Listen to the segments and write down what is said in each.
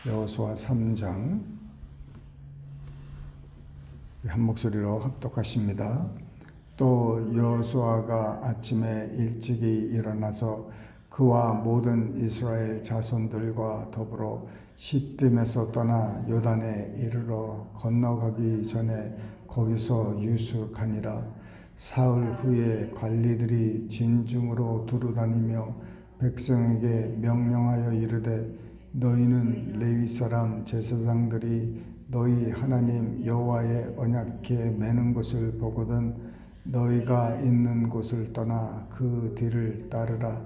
여호수아 3장 한 목소리로 합독하십니다. 또 여호수아가 아침에 일찍이 일어나서 그와 모든 이스라엘 자손들과 더불어 시딤에서 떠나 요단에 이르러 건너가기 전에 거기서 유숙하니라. 사흘 후에 관리들이 진중으로 두루다니며 백성에게 명령하여 이르되 너희는 레위 사람 제사장들이 너희 하나님 여호와의 언약궤 매는 것을 보거든 너희가 있는 곳을 떠나 그 뒤를 따르라.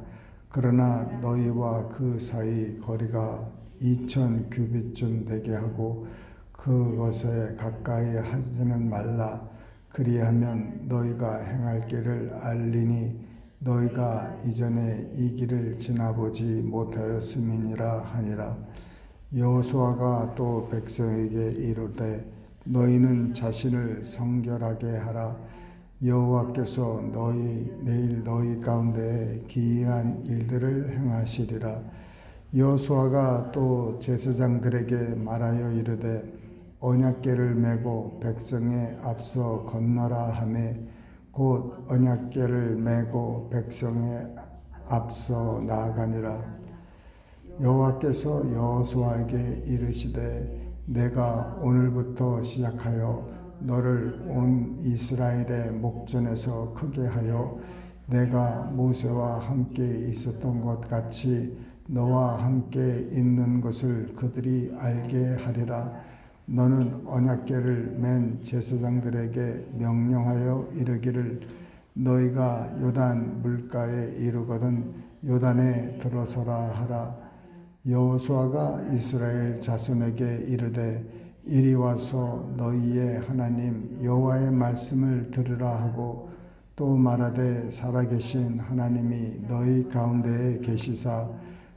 그러나 너희와 그 사이 거리가 2000 규빗쯤 되게 하고 그것에 가까이 하지는 말라. 그리하면 너희가 행할 길을 알리니 너희가 이전에 이 길을 지나보지 못하였음이니라 하니라. 여호수아가 또 백성에게 이르되 너희는 자신을 성결하게 하라. 여호와께서 내일 너희 가운데 기이한 일들을 행하시리라. 여호수아가 또 제사장들에게 말하여 이르되 언약궤를 메고 백성에 앞서 건너라 하매 곧 언약궤를 메고 백성에 앞서 나아가니라. 여호와께서 여호수아에게 이르시되 내가 오늘부터 시작하여 너를 온 이스라엘의 목전에서 크게 하여 내가 모세와 함께 있었던 것 같이 너와 함께 있는 것을 그들이 알게 하리라. 너는 언약궤를 맨 제사장들에게 명령하여 이르기를 너희가 요단 물가에 이르거든 요단에 들어서라 하라. 여호수아가 이스라엘 자손에게 이르되 이리 와서 너희의 하나님 여호와의 말씀을 들으라 하고 또 말하되 살아계신 하나님이 너희 가운데에 계시사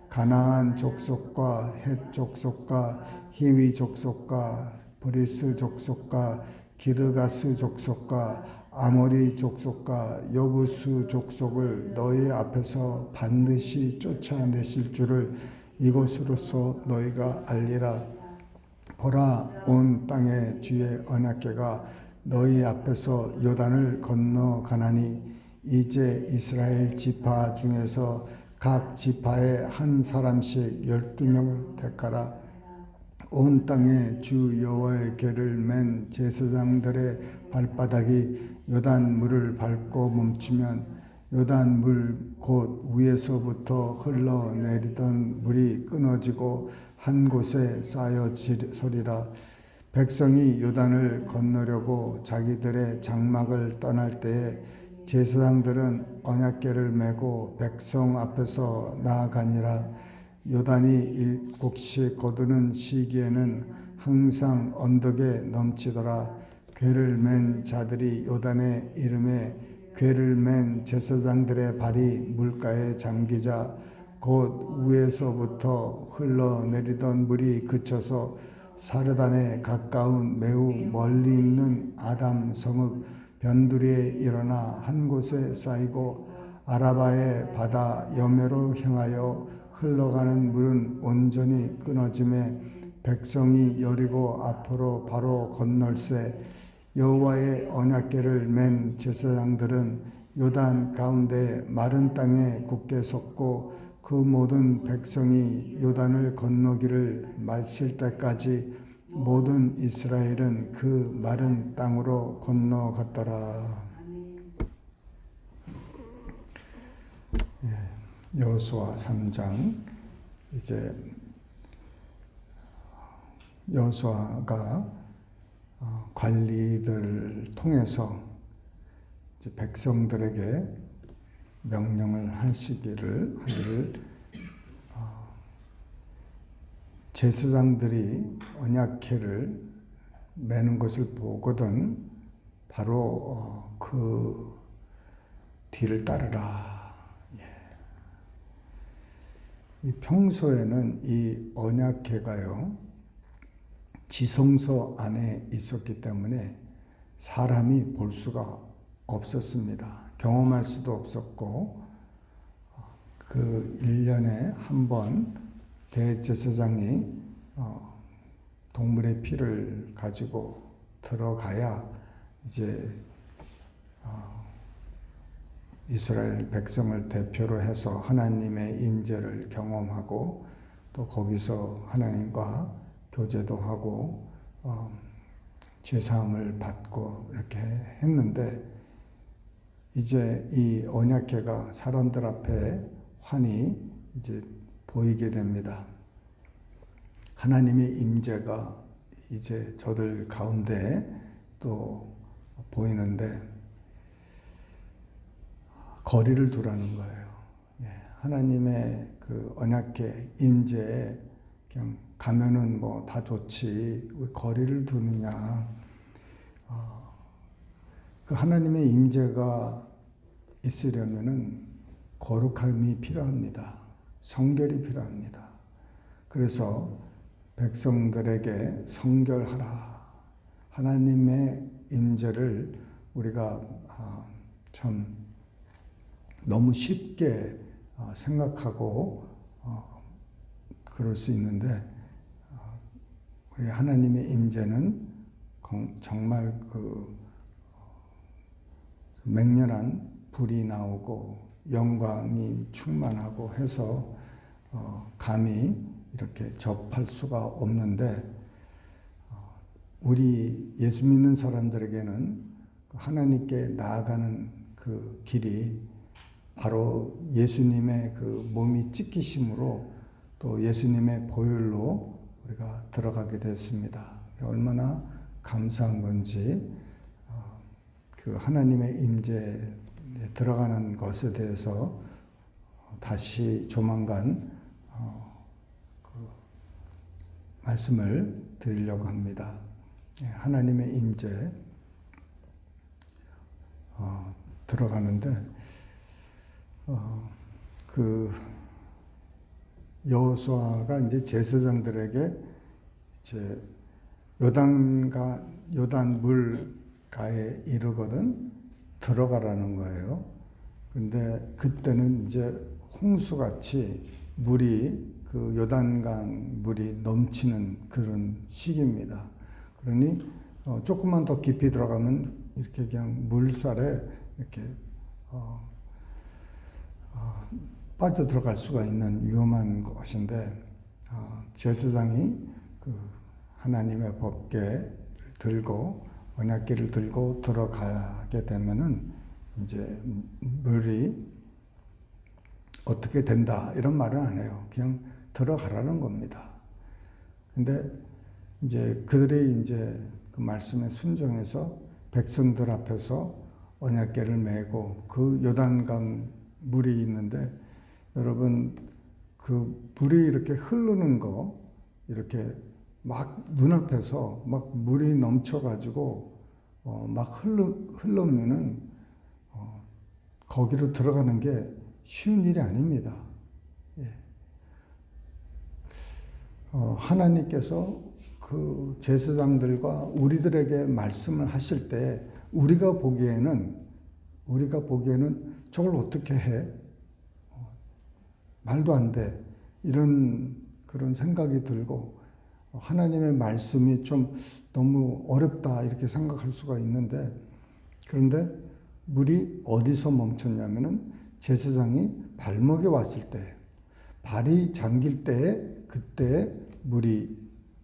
가나안 족속과 헷 족속과 히위 족속과 브리스 족속과 기르가스 족속과 아모리 족속과 여부수 족속을 너희 앞에서 반드시 쫓아내실 줄을 이것으로서 너희가 알리라. 보라, 온 땅의 주의 언약궤가 너희 앞에서 요단을 건너가나니 이제 이스라엘 지파 중에서 각 지파에 한 사람씩 12명을 택하라. 온 땅에 주 여호와의 궤를 맨 제사장들의 발바닥이 요단 물을 밟고 멈추면 요단 물 곧 위에서부터 흘러내리던 물이 끊어지고 한 곳에 쌓여서리라. 백성이 요단을 건너려고 자기들의 장막을 떠날 때에 제사장들은 언약궤를 메고 백성 앞에서 나아가니라. 요단이 7곳씩 거두는 시기에는 항상 언덕에 넘치더라. 궤를 맨 자들이 요단에 이르매 궤를 맨 제사장들의 발이 물가에 잠기자 곧 위에서부터 흘러내리던 물이 그쳐서 사르단에 가까운 매우 멀리 있는 아담 성읍 변두리에 일어나 한 곳에 쌓이고 아라바의 바다 여매로 향하여 흘러가는 물은 온전히 끊어짐에 백성이 여리고 앞으로 바로 건널세. 여호와의 언약궤를 맨 제사장들은 요단 가운데 마른 땅에 굳게 섰고 그 모든 백성이 요단을 건너기를 마칠 때까지 모든 이스라엘은 그 마른 땅으로 건너갔더라. 여호수아 3장 이제 여호수아가 관리들을 통해서 이제 백성들에게 명령을 하기를 제사장들이 언약궤를 매는 것을 보거든 바로 그 뒤를 따르라. 이 평소에는 이 언약궤가요 지성소 안에 있었기 때문에 사람이 볼 수가 없었습니다. 경험할 수도 없었고 그 1년에 한 번 대제사장이 동물의 피를 가지고 들어가야 이제 이스라엘 백성을 대표로 해서 하나님의 임재를 경험하고 또 거기서 하나님과 교제도 하고 죄사함을 받고 이렇게 했는데, 이제 이 언약궤가 사람들 앞에 환히 이제 보이게 됩니다. 하나님의 임재가 이제 저들 가운데 또 보이는데 거리를 두라는 거예요. 하나님의 그 언약궤 임재에 그냥 가면은 뭐 다 좋지 왜 거리를 두느냐. 그 하나님의 임재가 있으려면은 거룩함이 필요합니다. 성결이 필요합니다. 그래서 백성들에게 성결하라. 하나님의 임재를 우리가 참 너무 쉽게 생각하고 그럴 수 있는데, 우리 하나님의 임재는 정말 그 맹렬한 불이 나오고 영광이 충만하고 해서 감히 이렇게 접할 수가 없는데, 우리 예수 믿는 사람들에게는 하나님께 나아가는 그 길이 바로 예수님의 그 몸이 찢기심으로 또 예수님의 보혈로 우리가 들어가게 됐습니다. 얼마나 감사한 건지, 그 하나님의 임재에 들어가는 것에 대해서 다시 조만간 그 말씀을 드리려고 합니다. 하나님의 임재 들어가는데, 그 여호수아가 이제 제사장들에게 이제 요단 물가에 이르거든 들어가라는 거예요. 근데 그때는 이제 홍수같이 물이 그 요단강 물이 넘치는 그런 시기입니다. 그러니 조금만 더 깊이 들어가면 이렇게 그냥 물살에 이렇게 빠져 들어갈 수가 있는 위험한 것인데, 제사장이 그 하나님의 법궤를 들고 언약궤를 들고 들어가게 되면은 이제 물이 어떻게 된다 이런 말은 안 해요. 그냥 들어가라는 겁니다. 근데 이제 그들이 이제 그 말씀에 순종해서 백성들 앞에서 언약궤를 메고 그 요단강 물이 있는데, 여러분 그 물이 이렇게 흐르는 거 이렇게 막 눈앞에서 막 물이 넘쳐가지고 막 흐르면은 거기로 들어가는 게 쉬운 일이 아닙니다. 하나님께서 그 제사장들과 우리들에게 말씀을 하실 때 우리가 보기에는 저걸 어떻게 해? 말도 안 돼. 이런 그런 생각이 들고 하나님의 말씀이 좀 너무 어렵다 이렇게 생각할 수가 있는데, 그런데 물이 어디서 멈췄냐면은 제사장이 발목에 왔을 때, 발이 잠길 때에 그때 물이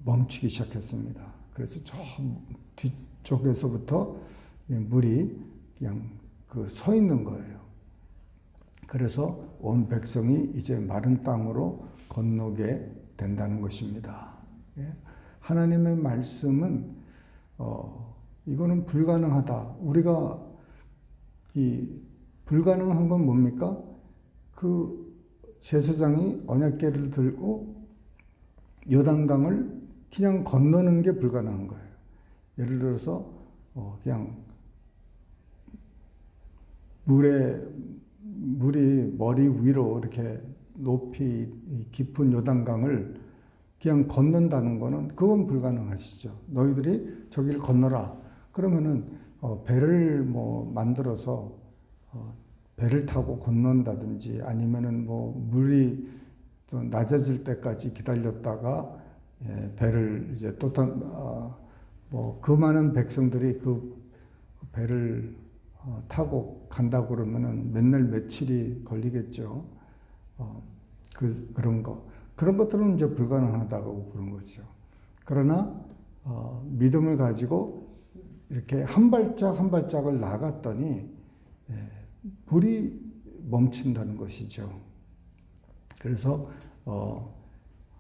멈추기 시작했습니다. 그래서 저 뒤쪽에서부터 물이 그냥 그 서 있는 거예요. 그래서 온 백성이 이제 마른 땅으로 건너게 된다는 것입니다. 하나님의 말씀은 이거는 불가능하다. 우리가 이 불가능한 건 뭡니까? 그 제사장이 언약궤를 들고 요단강을 그냥 건너는 게 불가능한 거예요. 예를 들어서 그냥 물이 머리 위로 이렇게 높이 깊은 요단강을 그냥 건넌다는 거는 그건 불가능하시죠. 너희들이 저기를 건너라. 그러면은 배를 뭐 만들어서 배를 타고 건넌다든지 아니면은 뭐 물이 좀 낮아질 때까지 기다렸다가 배를 이제 그 많은 백성들이 그 배를 타고 간다고 그러면은 맨날 며칠이 걸리겠죠. 그런 것들은 이제 불가능하다고 그런 거죠. 그러나 믿음을 가지고 이렇게 한 발짝 한 발짝을 나갔더니 불이 멈춘다는 것이죠. 그래서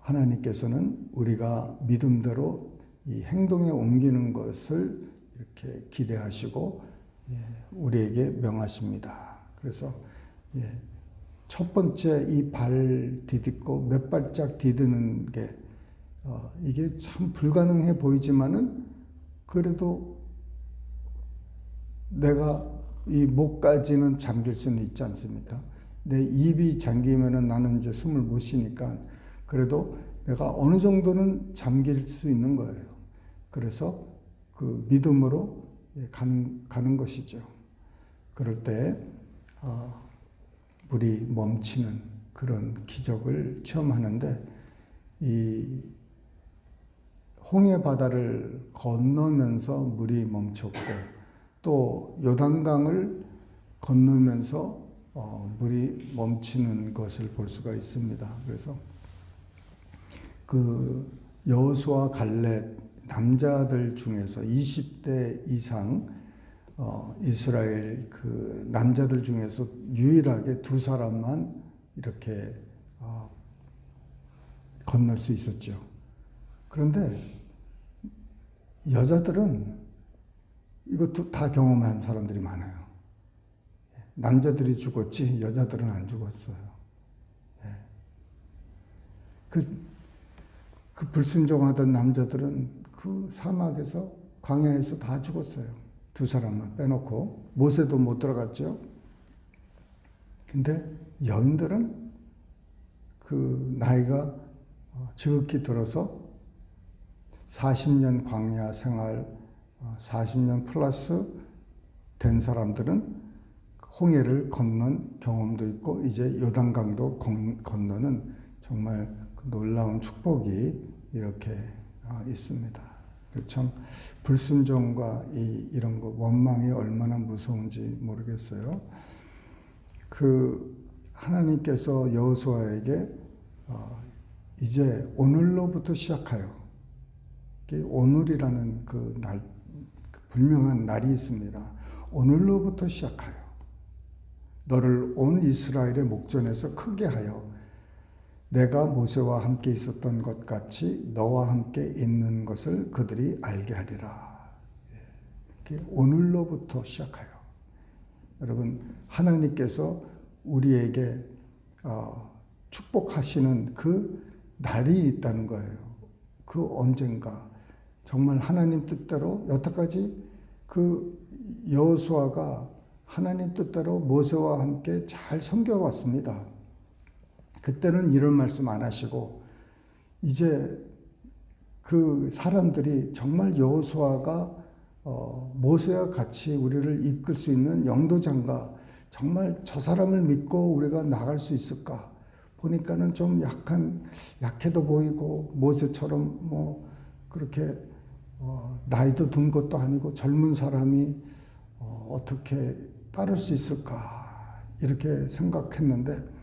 하나님께서는 우리가 믿음대로 이 행동에 옮기는 것을 이렇게 기대하시고 우리에게 명하십니다. 그래서 첫 번째 이 발 디딛고 몇 발짝 디드는 게 이게 참 불가능해 보이지만은 그래도 내가 이 목까지는 잠길 수는 있지 않습니까? 내 입이 잠기면은 나는 이제 숨을 못 쉬니까 그래도 내가 어느 정도는 잠길 수 있는 거예요. 그래서 그 믿음으로 가는 것이죠. 그럴 때 물이 멈추는 그런 기적을 체험하는데 이 홍해 바다를 건너면서 물이 멈췄고 또 요단강을 건너면서 물이 멈추는 것을 볼 수가 있습니다. 그래서 그 여호수아 갈렙 남자들 중에서 20대 이상 이스라엘 그 남자들 중에서 유일하게 두 사람만 이렇게 건널 수 있었죠. 그런데 여자들은 이것도 다 경험한 사람들이 많아요. 남자들이 죽었지 여자들은 안 죽었어요. 그 불순종하던 남자들은 그 사막에서 광야에서 다 죽었어요. 두 사람만 빼놓고 모세도 못 들어갔죠. 근데 여인들은 그 나이가 지극히 들어서 40년 광야 생활 40년 플러스 된 사람들은 홍해를 건넌 경험도 있고 이제 요단강도 건너는 정말 놀라운 축복이 이렇게 있습니다. 참 불순종과 이런 거 원망이 얼마나 무서운지 모르겠어요. 그 하나님께서 여호수아에게 이제 오늘로부터 시작하여 오늘이라는 그 날, 분명한 날이 있습니다. 오늘로부터 시작하여 너를 온 이스라엘의 목전에서 크게 하여 내가 모세와 함께 있었던 것 같이 너와 함께 있는 것을 그들이 알게 하리라. 오늘로부터 시작하여. 여러분 하나님께서 우리에게 축복하시는 그 날이 있다는 거예요. 그 언젠가 정말 하나님 뜻대로 여태까지 그 여호수아가 하나님 뜻대로 모세와 함께 잘 섬겨왔습니다. 그때는 이런 말씀 안 하시고 이제 그 사람들이 정말 여호수아가 모세와 같이 우리를 이끌 수 있는 영도장과 정말 저 사람을 믿고 우리가 나갈 수 있을까? 보니까는 좀 약해도 보이고 모세처럼 뭐 그렇게 나이도 든 것도 아니고 젊은 사람이 어떻게 따를 수 있을까? 이렇게 생각했는데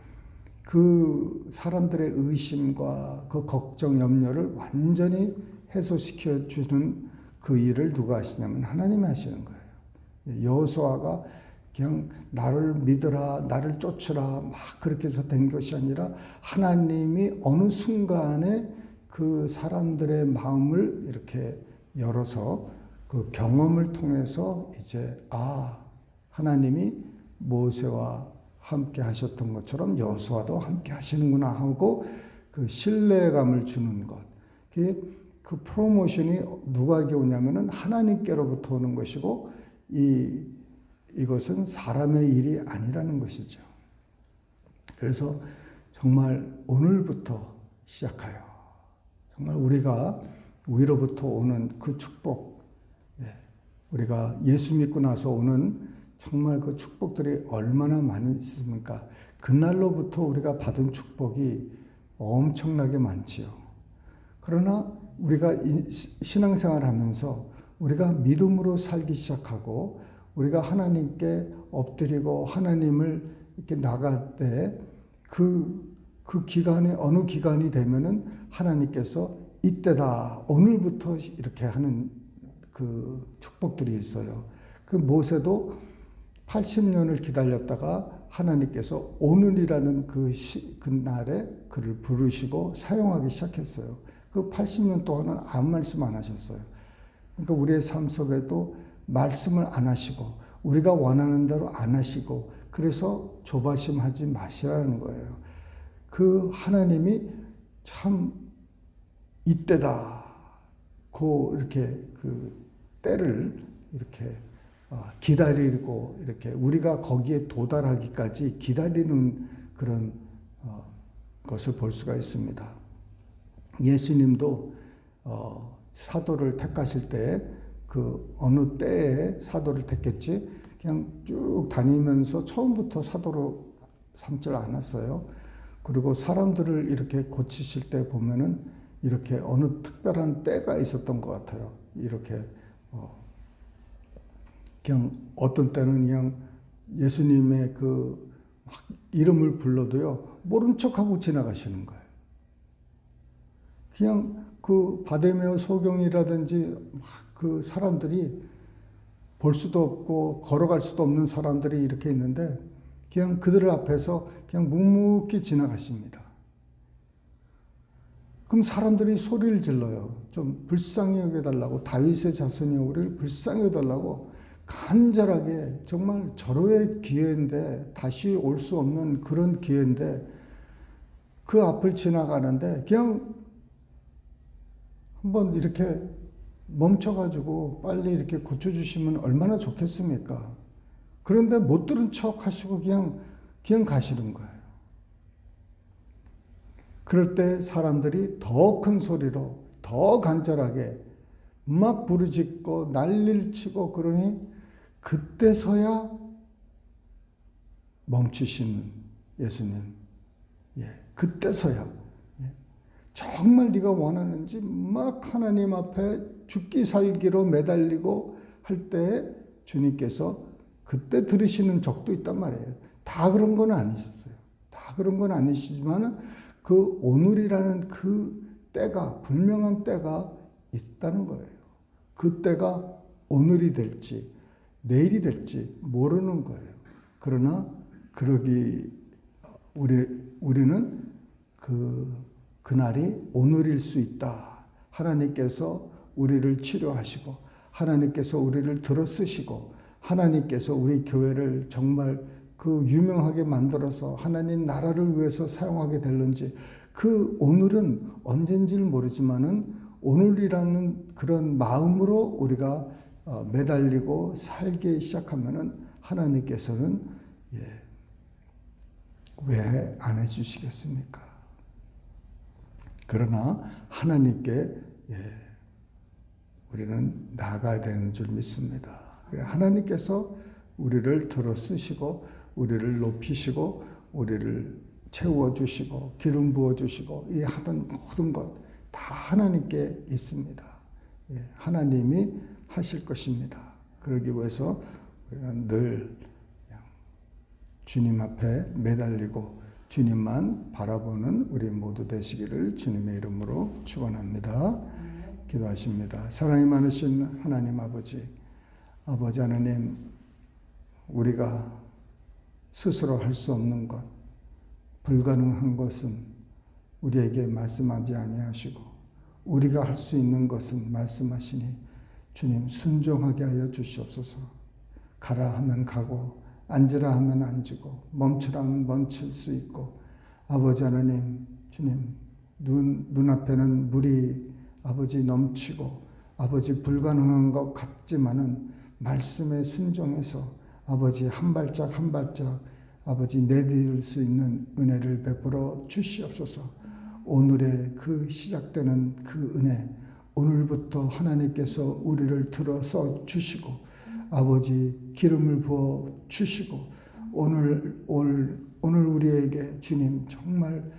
그 사람들의 의심과 그 걱정, 염려를 완전히 해소시켜 주는 그 일을 누가 하시냐면 하나님이 하시는 거예요. 여호수아가 그냥 나를 믿으라, 나를 쫓으라 막 그렇게 해서 된 것이 아니라 하나님이 어느 순간에 그 사람들의 마음을 이렇게 열어서 그 경험을 통해서 이제 하나님이 모세와 함께 하셨던 것처럼 여호수아도 함께 하시는구나 하고 그 신뢰감을 주는 것. 그 프로모션이 누구에게 오냐면은 하나님께로부터 오는 것이고 이것은 사람의 일이 아니라는 것이죠. 그래서 정말 오늘부터 시작하여 정말 우리가 위로부터 오는 그 축복, 우리가 예수 믿고 나서 오는 정말 그 축복들이 얼마나 많이 있습니까? 그날로부터 우리가 받은 축복이 엄청나게 많지요. 그러나 우리가 신앙생활 하면서 우리가 믿음으로 살기 시작하고 우리가 하나님께 엎드리고 하나님을 이렇게 나갈 때 그 기간이 어느 기간이 되면은 하나님께서 이때다 오늘부터 이렇게 하는 그 축복들이 있어요. 그 모세도 80년을 기다렸다가 하나님께서 오늘이라는 그 날에 그를 부르시고 사용하기 시작했어요. 그 80년 동안은 아무 말씀 안 하셨어요. 그러니까 우리의 삶 속에도 말씀을 안 하시고 우리가 원하는 대로 안 하시고 그래서 조바심하지 마시라는 거예요. 그 하나님이 참 이때다. 이렇게 그 때를 이렇게 기다리고 이렇게 우리가 거기에 도달하기까지 기다리는 그런 것을 볼 수가 있습니다. 예수님도 사도를 택하실 때 그 어느 때에 사도를 택했지 그냥 쭉 다니면서 처음부터 사도로 삼질 않았어요. 그리고 사람들을 이렇게 고치실 때 보면은 이렇게 어느 특별한 때가 있었던 것 같아요. 이렇게 그냥 어떤 때는 그냥 예수님의 그 이름을 불러도요 모른 척하고 지나가시는 거예요. 그냥 그 바데메오 소경이라든지 그 사람들이 볼 수도 없고 걸어갈 수도 없는 사람들이 이렇게 있는데 그냥 그들 앞에서 그냥 묵묵히 지나가십니다. 그럼 사람들이 소리를 질러요. 좀 불쌍히 여겨달라고 다윗의 자손이 우리를 불쌍히 여겨달라고 간절하게 정말 절호의 기회인데 다시 올 수 없는 그런 기회인데 그 앞을 지나가는데 그냥 한번 이렇게 멈춰가지고 빨리 이렇게 고쳐주시면 얼마나 좋겠습니까? 그런데 못 들은 척 하시고 그냥 가시는 거예요. 그럴 때 사람들이 더 큰 소리로 더 간절하게 막 부르짖고 난리를 치고 그러니 그때서야 멈추신 예수님. 그때서야 정말 네가 원하는지 막 하나님 앞에 죽기 살기로 매달리고 할 때 주님께서 그때 들으시는 적도 있단 말이에요. 다 그런 건 아니셨어요. 다 그런 건 아니시지만 그 오늘이라는 그 때가 분명한 때가 있다는 거예요. 그 때가 오늘이 될지 내일이 될지 모르는 거예요. 그러나 우리는 그날이 오늘일 수 있다. 하나님께서 우리를 치료하시고 하나님께서 우리를 들어쓰시고 하나님께서 우리 교회를 정말 그 유명하게 만들어서 하나님 나라를 위해서 사용하게 될는지 그 오늘은 언젠지를 모르지만은 오늘이라는 그런 마음으로 우리가 매달리고 살기 시작하면은 하나님께서는 왜 안 해주시겠습니까? 그러나 하나님께 우리는 나아가야 되는 줄 믿습니다. 하나님께서 우리를 들어 쓰시고 우리를 높이시고 우리를 채워주시고 기름 부어주시고 이 하던 모든 것 다 하나님께 있습니다. 하나님이 하실 것입니다. 그러기 위해서 우리는 늘 주님 앞에 매달리고 주님만 바라보는 우리 모두 되시기를 주님의 이름으로 축원합니다. 기도하십니다. 사랑이 많으신 하나님 아버지 하나님 우리가 스스로 할 수 없는 것 불가능한 것은 우리에게 말씀하지 아니하시고 우리가 할 수 있는 것은 말씀하시니 주님 순종하게 하여 주시옵소서. 가라 하면 가고 앉으라 하면 앉고 멈추라 하면 멈출 수 있고 아버지 하나님 주님 눈앞에는 물이 아버지 넘치고 아버지 불가능한 것 같지만은 말씀에 순종해서 아버지 한 발짝 한 발짝 아버지 내디딜 수 있는 은혜를 베풀어 주시옵소서. 오늘의 그 시작되는 그 은혜 오늘부터 하나님께서 우리를 들어서 주시고 아버지 기름을 부어 주시고 오늘 우리에게 주님 정말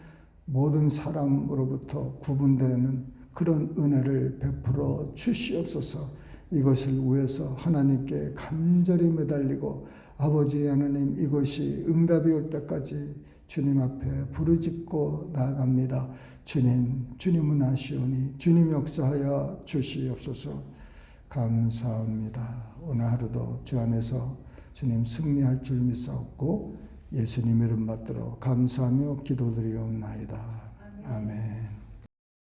모든 사람으로부터 구분되는 그런 은혜를 베풀어 주시옵소서. 이것을 위해서 하나님께 간절히 매달리고 아버지 하나님 이것이 응답이 올 때까지 주님 앞에 부르짖고 나아갑니다. 주님은 아시오니 주님 역사하여 주시옵소서. 감사합니다. 오늘 하루도 주 안에서 주님 승리할 줄 믿사옵고 예수님 이름 받들어 감사하며 기도드리옵나이다. 아멘.